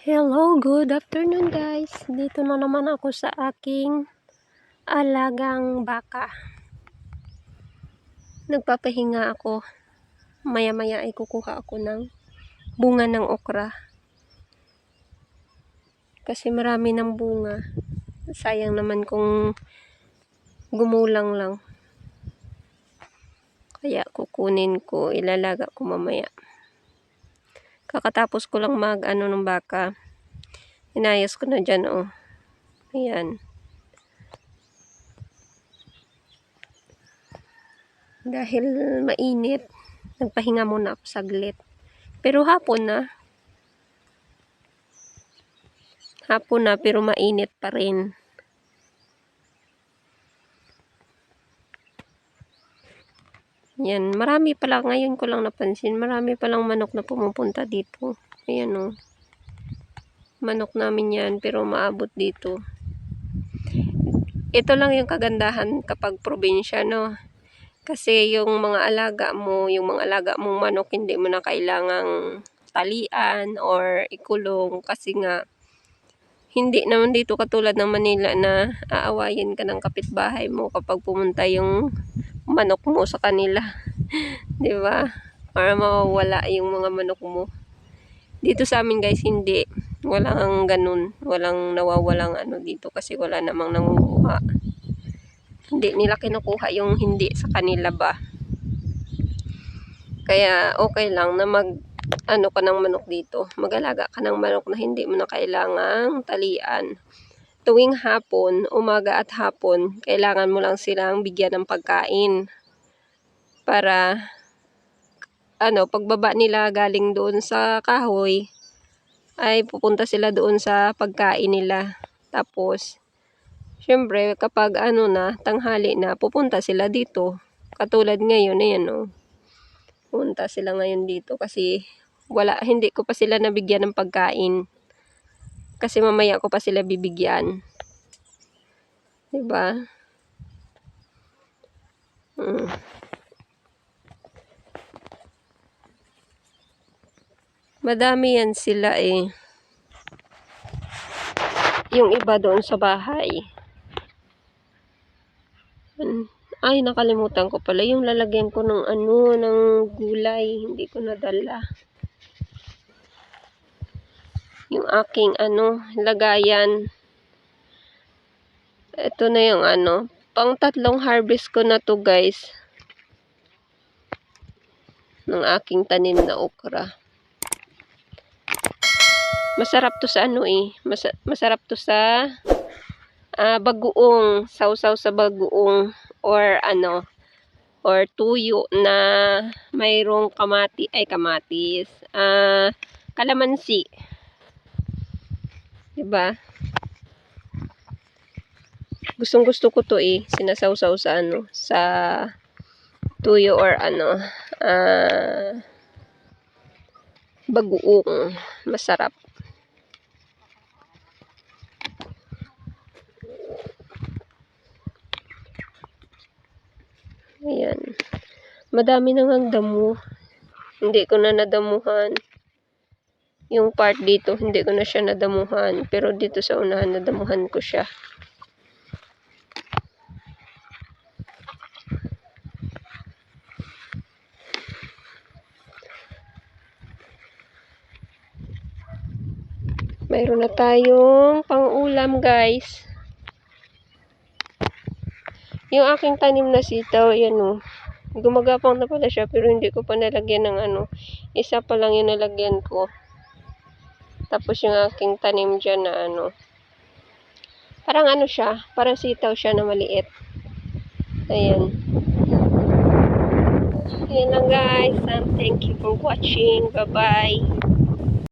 Hello, good afternoon guys. Dito na naman ako sa aking alagang baka. Nagpapahinga ako. Maya-maya ay kukuha ako ng bunga ng okra. Kasi marami ng bunga. Sayang naman kung gumulang lang. Kaya kukunin ko, ilalaga ko mamaya. Kakatapos ko lang ng baka. Inayos ko na dyan, oh. Ayan. Dahil mainit, nagpahinga muna ako saglit. Pero hapon na. Hapon na pero mainit pa rin. Yan, marami pala, ngayon ko lang napansin, marami palang manok na pumupunta dito. Ayan o. Manok namin yan, pero maabot dito. Ito lang yung kagandahan kapag probinsya, no? Kasi yung mga alaga mong manok, hindi mo na kailangang talian or ikulong. Kasi nga, hindi naman dito katulad ng Manila na aawayin ka ng kapitbahay mo kapag pumunta yung manok mo sa kanila. 'Di ba? Para mawawala yung mga manok mo. Dito sa amin guys, hindi. Walang ganun. Walang nawawalang dito kasi wala namang nangunguha. Hindi nila kinukuha yung hindi sa kanila ba. Kaya okay lang na ka ng manok dito. Mag-alaga ka ng manok na hindi mo na kailangang talian. Tuwing hapon, umaga at hapon, kailangan mo lang silang bigyan ng pagkain. Para pagbaba nila galing doon sa kahoy, ay pupunta sila doon sa pagkain nila. Tapos, syempre, kapag tanghali na, pupunta sila dito. Katulad ngayon, ayan o. Pupunta sila ngayon dito kasi hindi ko pa sila nabigyan ng pagkain. Kasi mamaya ko pa sila bibigyan. Diba? Madami yan sila eh. Yung iba doon sa bahay. Ay, nakalimutan ko pala. Yung lalagyan ko ng ng gulay. Hindi ko nadala. Yung aking lagayan. Ito na yung pang 3 harvest ko na to guys. Ng aking tanim na okra. Masarap to sa masarap to sa bagoong, sausaw sa bagoong or or tuyo na mayroong kamatis, kalamansi. Diba? Gustong-gusto ko to sinasawsaw sa sa tuyo or bagoong. Masarap. Ayan. Madami nang damo. Hindi ko na nadamuhan. Yung part dito, hindi ko na siya nadamuhan. Pero dito sa unahan, nadamuhan ko siya. Mayroon na tayong pang-ulam guys. Yung aking tanim na sitaw, ayan o. Gumagapang na pala siya pero hindi ko pa nalagyan ng isa pa lang yung nalagyan ko. Tapos yung aking tanim dyan na parang siya, parang sitaw siya na maliit. Ayan. Ayan lang guys. Thank you for watching. Bye-bye.